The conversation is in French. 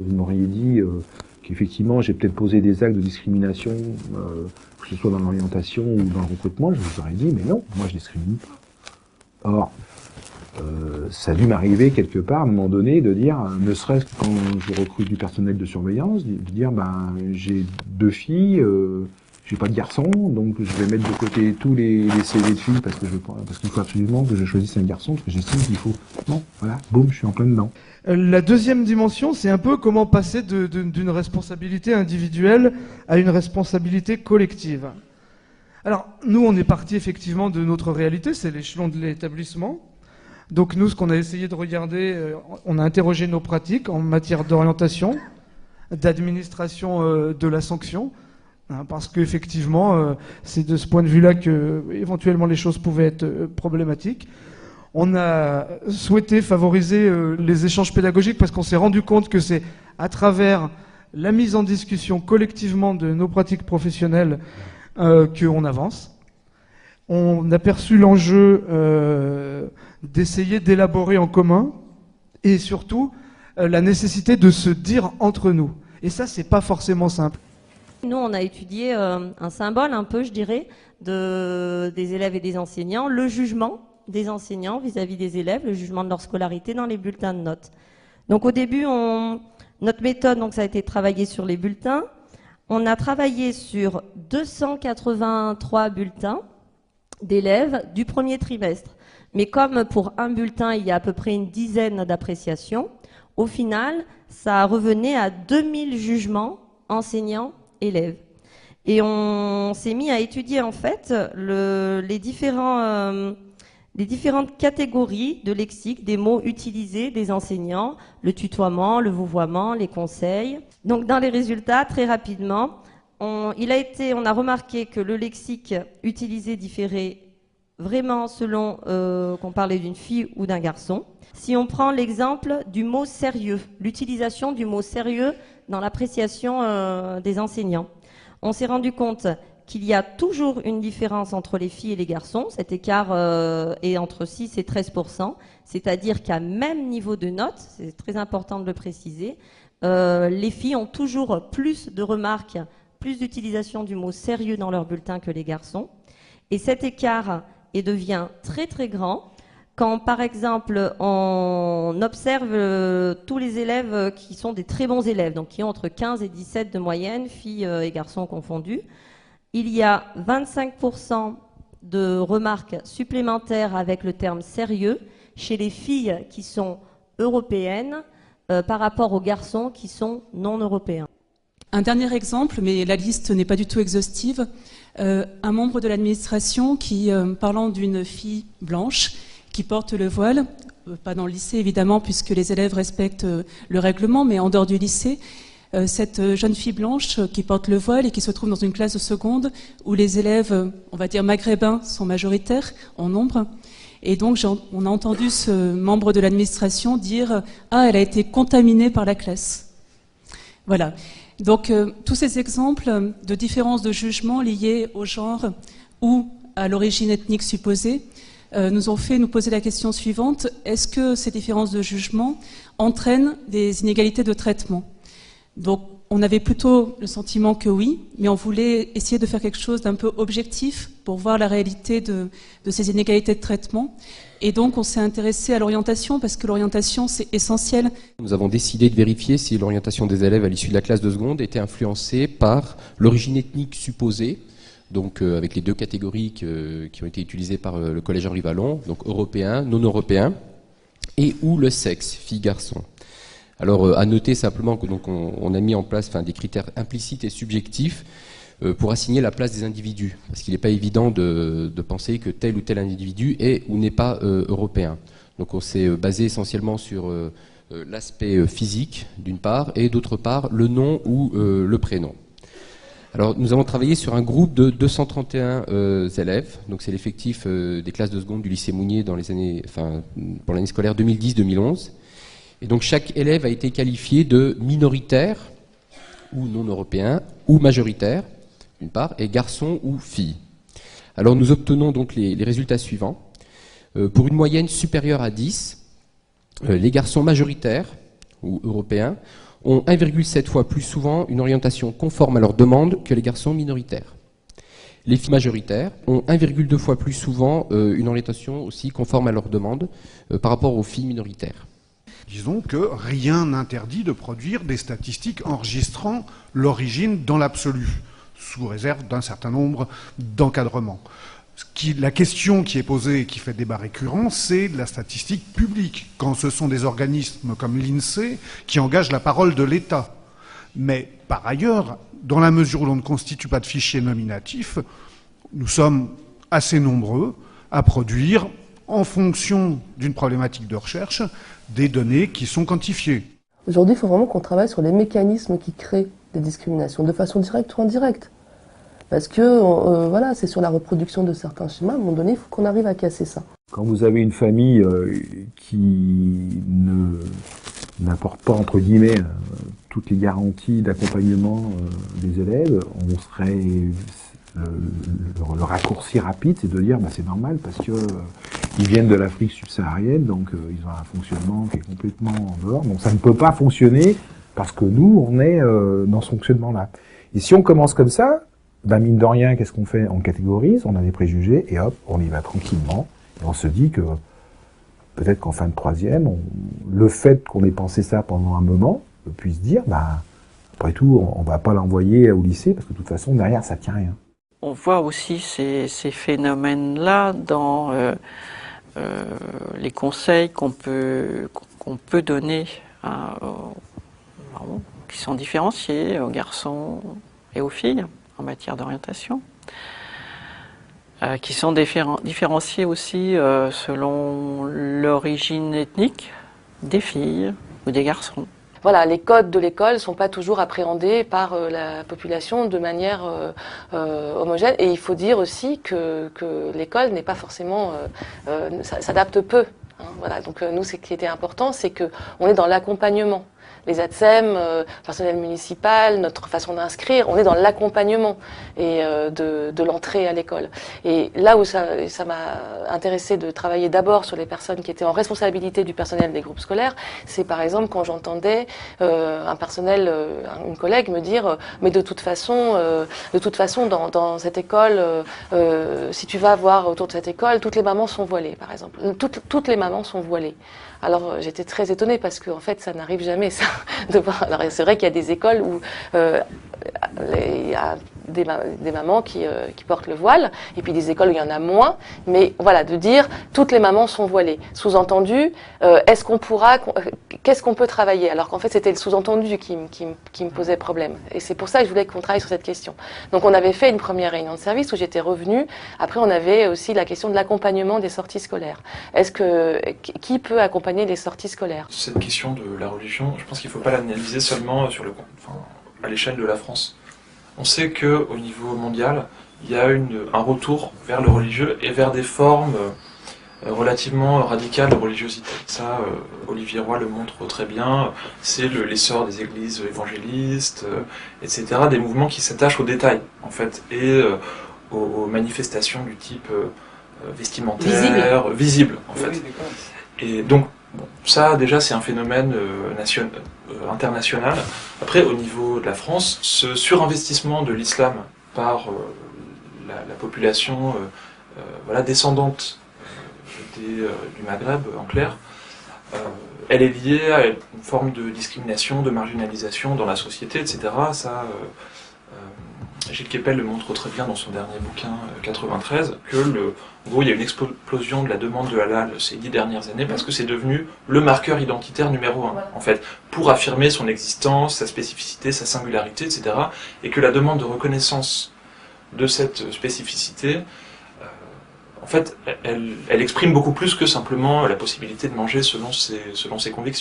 Vous m'auriez dit qu'effectivement j'ai peut-être posé des actes de discrimination, que ce soit dans l'orientation ou dans le recrutement, je vous aurais dit mais non, moi je discrimine pas. Or, ça a dû m'arriver quelque part à un moment donné de dire, ne serait-ce que quand je recrute du personnel de surveillance, de dire ben j'ai 2 filles, j'ai pas de garçon, donc je vais mettre de côté tous les CV de filles parce qu'il faut absolument que je choisisse un garçon parce que j'estime qu'il faut. Non, voilà, boum, je suis en plein dedans. La deuxième dimension, c'est un peu comment passer d'une responsabilité individuelle à une responsabilité collective. Alors, nous, on est parti effectivement de notre réalité, c'est l'échelon de l'établissement. Donc nous, ce qu'on a essayé de regarder, on a interrogé nos pratiques en matière d'orientation, d'administration de la sanction, hein, parce qu'effectivement, c'est de ce point de vue-là que éventuellement les choses pouvaient être problématiques. On a souhaité favoriser les échanges pédagogiques parce qu'on s'est rendu compte que c'est à travers la mise en discussion collectivement de nos pratiques professionnelles qu'on avance. On a perçu l'enjeu d'essayer d'élaborer en commun et surtout la nécessité de se dire entre nous. Et ça, c'est pas forcément simple. Nous, on a étudié un symbole un peu, je dirais, des élèves et des enseignants, le jugement des enseignants vis-à-vis des élèves, le jugement de leur scolarité dans les bulletins de notes. Donc au début, notre méthode, donc, ça a été de travailler sur les bulletins. On a travaillé sur 283 bulletins d'élèves du premier trimestre. Mais comme pour un bulletin, il y a à peu près une dizaine d'appréciations, au final, ça revenait à 2000 jugements enseignants-élèves. Et on s'est mis à étudier en fait les différentes catégories de lexique, des mots utilisés des enseignants, le tutoiement, le vouvoiement, les conseils. Donc dans les résultats, très rapidement, on a remarqué que le lexique utilisé différait vraiment selon qu'on parlait d'une fille ou d'un garçon. Si on prend l'exemple du mot sérieux, l'utilisation du mot sérieux dans l'appréciation des enseignants, on s'est rendu compte qu'il y a toujours une différence entre les filles et les garçons. Cet écart est entre 6 et 13%, c'est-à-dire qu'à même niveau de notes, c'est très important de le préciser, les filles ont toujours plus de remarques, plus d'utilisation du mot sérieux dans leur bulletin que les garçons. Et cet écart devient très très grand quand, par exemple, on observe tous les élèves qui sont des très bons élèves, donc qui ont entre 15 et 17 de moyenne, filles et garçons confondus. Il y a 25% de remarques supplémentaires avec le terme sérieux chez les filles qui sont européennes par rapport aux garçons qui sont non européens. Un dernier exemple, mais la liste n'est pas du tout exhaustive. Un membre de l'administration qui, parlant d'une fille blanche qui porte le voile, pas dans le lycée évidemment puisque les élèves respectent le règlement, mais en dehors du lycée, cette jeune fille blanche qui porte le voile et qui se trouve dans une classe de seconde où les élèves, on va dire maghrébins, sont majoritaires en nombre. Et donc on a entendu ce membre de l'administration dire « Ah, elle a été contaminée par la classe ». Voilà. Donc tous ces exemples de différences de jugement liées au genre ou à l'origine ethnique supposée nous ont fait nous poser la question suivante: est-ce que ces différences de jugement entraînent des inégalités de traitement? Donc on avait plutôt le sentiment que oui, mais on voulait essayer de faire quelque chose d'un peu objectif pour voir la réalité de ces inégalités de traitement. Et donc on s'est intéressé à l'orientation parce que l'orientation c'est essentiel. Nous avons décidé de vérifier si l'orientation des élèves à l'issue de la classe de seconde était influencée par l'origine ethnique supposée, donc avec les deux catégories qui ont été utilisées par le collège Henri Vallon, donc européen, non européen, et ou le sexe, fille-garçon. Alors à noter simplement que donc on a mis en place des critères implicites et subjectifs pour assigner la place des individus, parce qu'il n'est pas évident de penser que tel ou tel individu est ou n'est pas européen. Donc on s'est basé essentiellement sur l'aspect physique d'une part, et d'autre part le nom ou le prénom. Alors nous avons travaillé sur un groupe de 231 élèves, donc c'est l'effectif des classes de seconde du lycée Mounier dans les années, pour l'année scolaire 2010-2011. Et donc chaque élève a été qualifié de minoritaire ou non européen ou majoritaire, d'une part, et garçon ou fille. Alors nous obtenons donc les résultats suivants. Pour une moyenne supérieure à 10, les garçons majoritaires ou européens ont 1,7 fois plus souvent une orientation conforme à leurs demandes que les garçons minoritaires. Les filles majoritaires ont 1,2 fois plus souvent une orientation aussi conforme à leurs demandes par rapport aux filles minoritaires. Disons que rien n'interdit de produire des statistiques enregistrant l'origine dans l'absolu, sous réserve d'un certain nombre d'encadrements. La question qui est posée et qui fait débat récurrent, c'est de la statistique publique, quand ce sont des organismes comme l'INSEE qui engagent la parole de l'État. Mais par ailleurs, dans la mesure où l'on ne constitue pas de fichier nominatif, nous sommes assez nombreux à produire, en fonction d'une problématique de recherche, des données qui sont quantifiées. Aujourd'hui, il faut vraiment qu'on travaille sur les mécanismes qui créent des discriminations, de façon directe ou indirecte. Parce que, voilà, c'est sur la reproduction de certains schémas, à un moment donné, il faut qu'on arrive à casser ça. Quand vous avez une famille qui n'apporte pas, entre guillemets, toutes les garanties d'accompagnement des élèves, on serait... Le raccourci rapide, c'est de dire c'est normal parce que ils viennent de l'Afrique subsaharienne, donc ils ont un fonctionnement qui est complètement en dehors. Donc ça ne peut pas fonctionner parce que nous, on est dans ce fonctionnement-là. Et si on commence comme ça, mine de rien, qu'est-ce qu'on fait? On catégorise, on a des préjugés, et hop, on y va tranquillement. Et on se dit que peut-être qu'en fin de troisième, le fait qu'on ait pensé ça pendant un moment, puisse dire, après tout, on va pas l'envoyer au lycée parce que de toute façon, derrière, ça tient rien. On voit aussi ces phénomènes-là dans les conseils qu'on peut donner qui sont différenciés aux garçons et aux filles en matière d'orientation, qui sont différenciés aussi selon l'origine ethnique des filles ou des garçons. Voilà, les codes de l'école ne sont pas toujours appréhendés par la population de manière homogène. Et il faut dire aussi que l'école n'est pas forcément... s'adapte peu. Hein, voilà. Donc nous, ce qui était important, c'est qu'on est dans l'accompagnement. Les ATSEM, personnel municipal, notre façon d'inscrire, on est dans l'accompagnement et de l'entrée à l'école. Et là où ça m'a intéressé de travailler d'abord sur les personnes qui étaient en responsabilité du personnel des groupes scolaires, c'est par exemple quand j'entendais une collègue me dire mais de toute façon dans cette école, si tu vas voir autour de cette école, toutes les mamans sont voilées par exemple. Toutes les mamans sont voilées. Alors j'étais très étonnée parce qu'en fait ça n'arrive jamais ça. Alors c'est vrai qu'il y a des écoles où il y a des mamans qui portent le voile et puis des écoles où il y en a moins, mais voilà, de dire toutes les mamans sont voilées. Sous-entendu, qu'est-ce qu'on peut travailler? Alors qu'en fait c'était le sous-entendu qui me posait problème. Et c'est pour ça que je voulais qu'on travaille sur cette question. Donc on avait fait une première réunion de service où j'étais revenue. Après on avait aussi la question de l'accompagnement des sorties scolaires. Qui peut accompagner les sorties scolaires? Cette question de la religion, je pense qu'il ne faut pas l'analyser seulement à l'échelle de la France. On sait qu'au niveau mondial, il y a un retour vers le religieux et vers des formes relativement radicales de religiosité. Ça, Olivier Roy le montre très bien. C'est l'essor des églises évangélistes, etc. Des mouvements qui s'attachent aux détails, en fait, et aux manifestations du type vestimentaire, visible, en fait. Et donc, ça, déjà, c'est un phénomène international. Après, au niveau de la France, ce surinvestissement de l'islam par la population descendante du Maghreb, en clair, elle est liée à une forme de discrimination, de marginalisation dans la société, etc. Ça, Gilles Kepel le montre très bien dans son dernier bouquin, 93, que en gros, il y a une explosion de la demande de halal ces 10 dernières années parce que c'est devenu le marqueur identitaire numéro 1, en fait, pour affirmer son existence, sa spécificité, sa singularité, etc. Et que la demande de reconnaissance de cette spécificité, en fait, elle exprime beaucoup plus que simplement la possibilité de manger selon ses convictions.